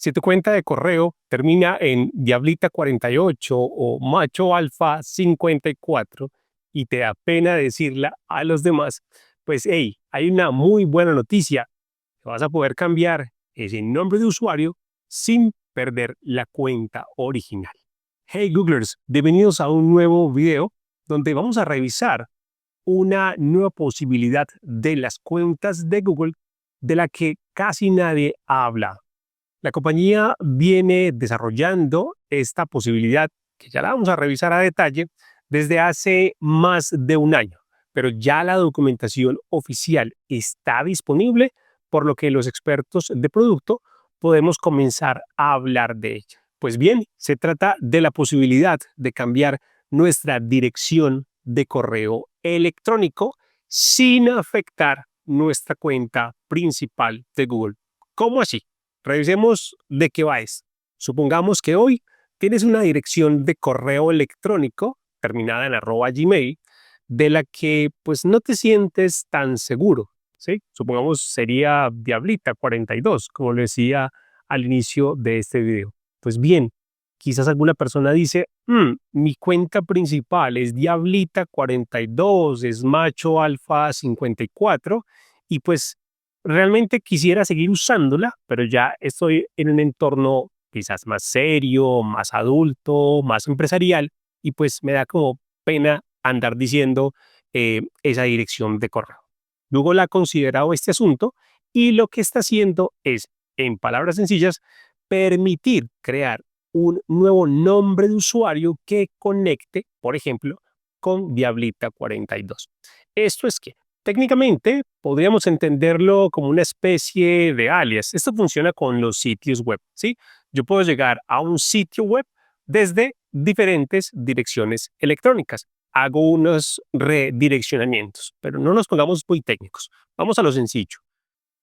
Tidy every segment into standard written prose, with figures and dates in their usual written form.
Si tu cuenta de correo termina en Diablita48 o Macho Alfa 54 y te da pena decirla a los demás, pues hey, hay una muy buena noticia. Vas a poder cambiar ese nombre de usuario sin perder la cuenta original. Hey Googlers, bienvenidos a un nuevo video donde vamos a revisar una nueva posibilidad de las cuentas de Google de la que casi nadie ha hablado. La compañía viene desarrollando esta posibilidad, que ya la vamos a revisar a detalle, desde hace más de un año, pero ya la documentación oficial está disponible, por lo que los expertos de producto podemos comenzar a hablar de ella. Pues bien, se trata de la posibilidad de cambiar nuestra dirección de correo electrónico sin afectar nuestra cuenta principal de Google. ¿Cómo así? Revisemos de qué va esto. Supongamos que hoy tienes una dirección de correo electrónico terminada en @gmail de la que pues no te sientes tan seguro, ¿sí? Supongamos sería Diablita42, como lo decía al inicio de este video. Pues bien, quizás alguna persona dice, mi cuenta principal es Diablita42, es Macho Alfa 54 y pues realmente quisiera seguir usándola, pero ya estoy en un entorno quizás más serio, más adulto, más empresarial, y pues me da como pena andar diciendo esa dirección de correo. Google ha considerado este asunto y lo que está haciendo es, en palabras sencillas, permitir crear un nuevo nombre de usuario que conecte, por ejemplo, con Diablita42. Esto es que técnicamente podríamos entenderlo como una especie de alias. Esto funciona con los sitios web, ¿sí? Yo puedo llegar a un sitio web desde diferentes direcciones electrónicas. Hago unos redireccionamientos, pero no nos pongamos muy técnicos. Vamos a lo sencillo.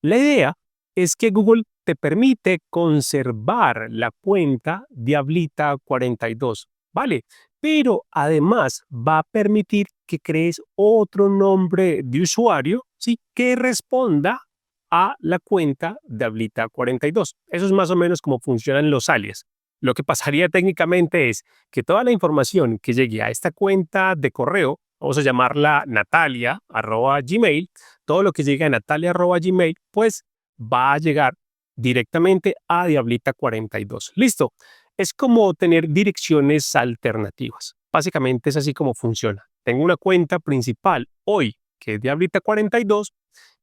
La idea es que Google te permite conservar la cuenta Diablita42, ¿vale? Pero además va a permitir que crees otro nombre de usuario, ¿sí? Que responda a la cuenta Diablita42. Eso es más o menos como funcionan los alias. Lo que pasaría técnicamente es que toda la información que llegue a esta cuenta de correo, vamos a llamarla Natalia@gmail, todo lo que llegue a Natalia@gmail, pues va a llegar directamente a Diablita42. Listo. Es como tener direcciones alternativas. Básicamente es así como funciona. Tengo una cuenta principal hoy, que es Diablita42,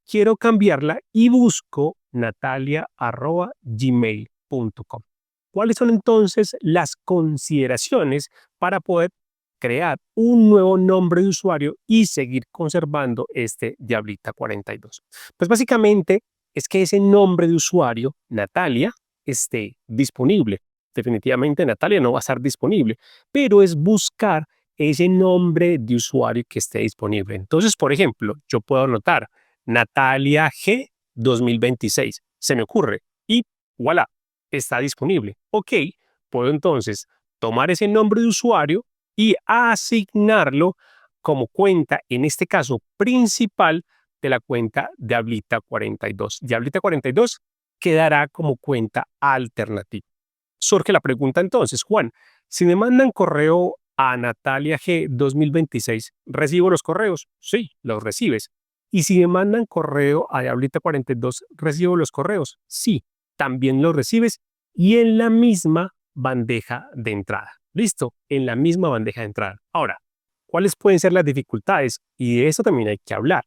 quiero cambiarla y busco natalia@gmail.com. ¿Cuáles son entonces las consideraciones para poder crear un nuevo nombre de usuario y seguir conservando este Diablita42? Pues básicamente es que ese nombre de usuario, Natalia, esté disponible. Definitivamente Natalia no va a estar disponible, pero es buscar ese nombre de usuario que esté disponible. Entonces, por ejemplo, yo puedo anotar Natalia G 2026, se me ocurre, y voilà, está disponible. Ok, puedo entonces tomar ese nombre de usuario y asignarlo como cuenta, en este caso principal, de la cuenta Diablita42. Diablita42 quedará como cuenta alternativa. Surge la pregunta entonces, Juan, si me mandan correo a Natalia G 2026, ¿recibo los correos? Sí, los recibes. Y si me mandan correo a Diablita42, ¿recibo los correos? Sí, también los recibes y en la misma bandeja de entrada. Listo, en la misma bandeja de entrada. Ahora, ¿cuáles pueden ser las dificultades? Y de eso también hay que hablar.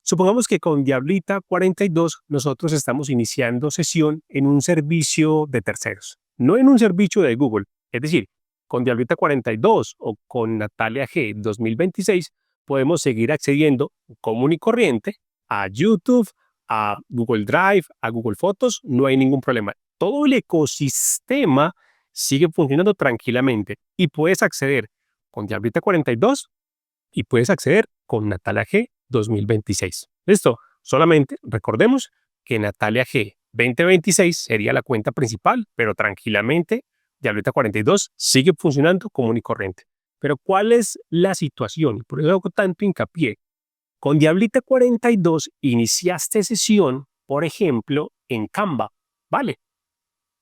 Supongamos que con Diablita42 nosotros estamos iniciando sesión en un servicio de terceros, no en un servicio de Google. Es decir, con Diablita42 o con Natalia G 2026 podemos seguir accediendo común y corriente a YouTube, a Google Drive, a Google Fotos, no hay ningún problema. Todo el ecosistema sigue funcionando tranquilamente y puedes acceder con Diablita42 y puedes acceder con Natalia G 2026. ¿Listo? Solamente recordemos que Natalia G 2026 sería la cuenta principal, pero tranquilamente Diablita42 sigue funcionando común y corriente. Pero ¿cuál es la situación? Por eso hago tanto hincapié. Con Diablita42 iniciaste sesión, por ejemplo, en Canva, ¿vale?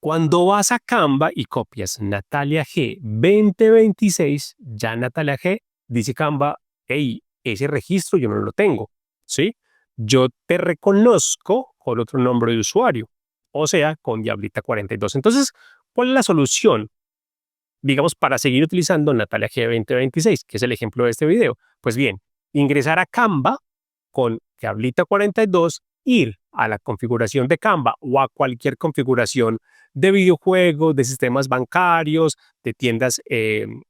Cuando vas a Canva y copias Natalia G 2026, ya Natalia G dice Canva, hey, ese registro yo no lo tengo, ¿sí? Yo te reconozco con otro nombre de usuario, o sea, con Diablita 42. Entonces, ¿cuál es la solución? Digamos, para seguir utilizando Natalia G 2026, que es el ejemplo de este video. Pues bien, ingresar a Canva con Diablita 42, ir a la configuración de Canva o a cualquier configuración de videojuegos, de sistemas bancarios, de tiendas,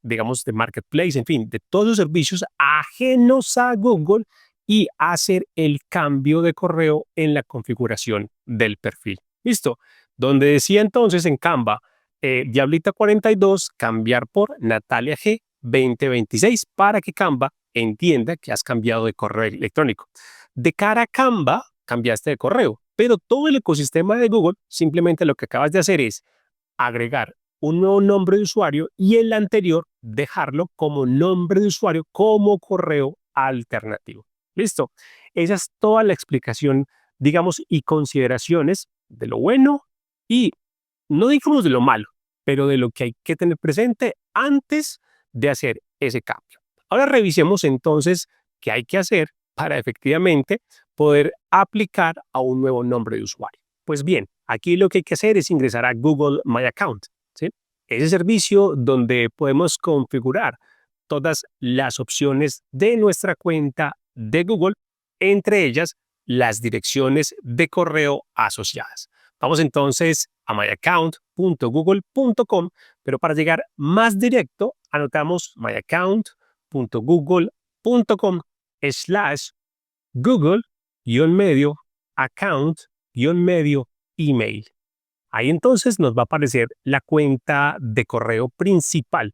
digamos, de marketplace, en fin, de todos los servicios ajenos a Google y hacer el cambio de correo en la configuración del perfil. ¿Listo? Donde decía entonces en Canva, Diablita 42, cambiar por Natalia G 2026 para que Canva entienda que has cambiado de correo electrónico. De cara a Canva, cambiaste de correo, pero todo el ecosistema de Google simplemente lo que acabas de hacer es agregar un nuevo nombre de usuario y el anterior dejarlo como nombre de usuario, como correo alternativo. ¿Listo? Esa es toda la explicación, digamos, y consideraciones de lo bueno y no digamos de lo malo, pero de lo que hay que tener presente antes de hacer ese cambio. Ahora revisemos entonces qué hay que hacer para efectivamente poder aplicar a un nuevo nombre de usuario. Pues bien, aquí lo que hay que hacer es ingresar a Google My Account, ¿sí? Ese servicio donde podemos configurar todas las opciones de nuestra cuenta de Google, entre ellas las direcciones de correo asociadas. Vamos entonces a myaccount.google.com, pero para llegar más directo, anotamos myaccount.google.com/Google-medio account-medio email. Ahí entonces nos va a aparecer la cuenta de correo principal.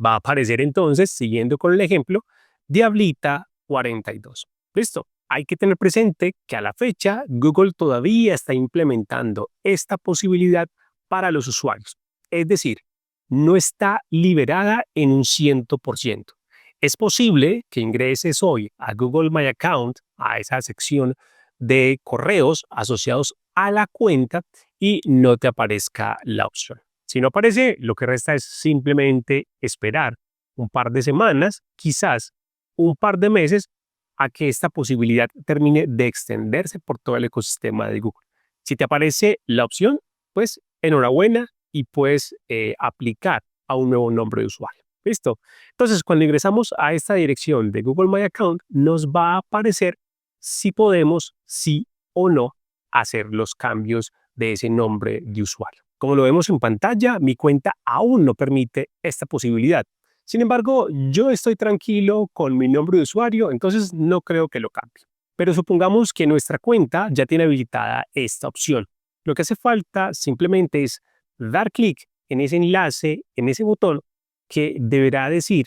Va a aparecer entonces, siguiendo con el ejemplo, Diablita 42. ¿Listo? Hay que tener presente que a la fecha Google todavía está implementando esta posibilidad para los usuarios. Es decir, no está liberada en un 100%. Es posible que ingreses hoy a Google My Account, a esa sección de correos asociados a la cuenta y no te aparezca la opción. Si no aparece, lo que resta es simplemente esperar un par de semanas, quizás un par de meses, a que esta posibilidad termine de extenderse por todo el ecosistema de Google. Si te aparece la opción, pues enhorabuena y puedes aplicar a un nuevo nombre de usuario. ¿Listo? Entonces, cuando ingresamos a esta dirección de Google My Account, nos va a aparecer si podemos, sí o no, hacer los cambios de ese nombre de usuario. Como lo vemos en pantalla, mi cuenta aún no permite esta posibilidad. Sin embargo, yo estoy tranquilo con mi nombre de usuario, entonces no creo que lo cambie. Pero supongamos que nuestra cuenta ya tiene habilitada esta opción. Lo que hace falta simplemente es dar clic en ese enlace, en ese botón que deberá decir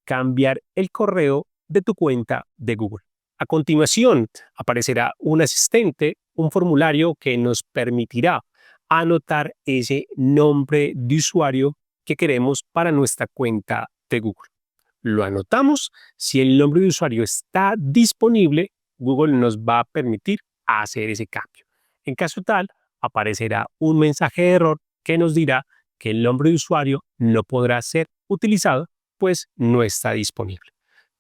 cambiar el correo de tu cuenta de Google. A continuación, aparecerá un asistente, un formulario que nos permitirá anotar ese nombre de usuario que queremos para nuestra cuenta de Google. Lo anotamos. Si el nombre de usuario está disponible, Google nos va a permitir hacer ese cambio. En caso tal, aparecerá un mensaje de error que nos dirá que el nombre de usuario no podrá ser utilizado, pues no está disponible.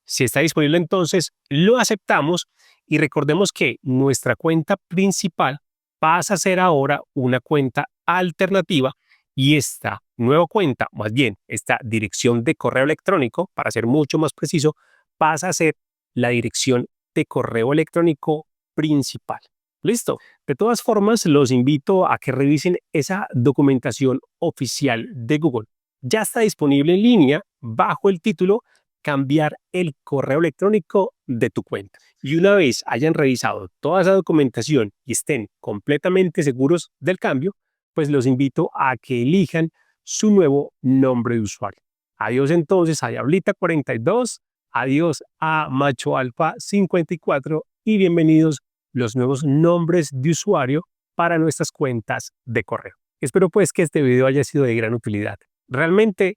Si está disponible, entonces lo aceptamos y recordemos que nuestra cuenta principal pasa a ser ahora una cuenta alternativa y esta nueva cuenta, más bien esta dirección de correo electrónico, para ser mucho más preciso, pasa a ser la dirección de correo electrónico principal. ¿Listo? De todas formas, los invito a que revisen esa documentación oficial de Google. Ya está disponible en línea bajo el título cambiar el correo electrónico de tu cuenta. Y una vez hayan revisado toda esa documentación y estén completamente seguros del cambio, pues los invito a que elijan su nuevo nombre de usuario. Adiós entonces a Diablita 42, adiós a Macho Alfa 54 y bienvenidos los nuevos nombres de usuario para nuestras cuentas de correo. Espero pues que este video haya sido de gran utilidad. Realmente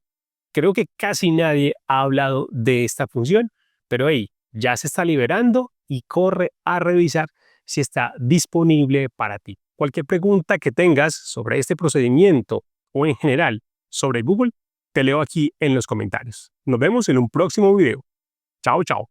creo que casi nadie ha hablado de esta función, pero hey, ya se está liberando y corre a revisar si está disponible para ti. Cualquier pregunta que tengas sobre este procedimiento o en general sobre Google, te leo aquí en los comentarios. Nos vemos en un próximo video. Chao, chao.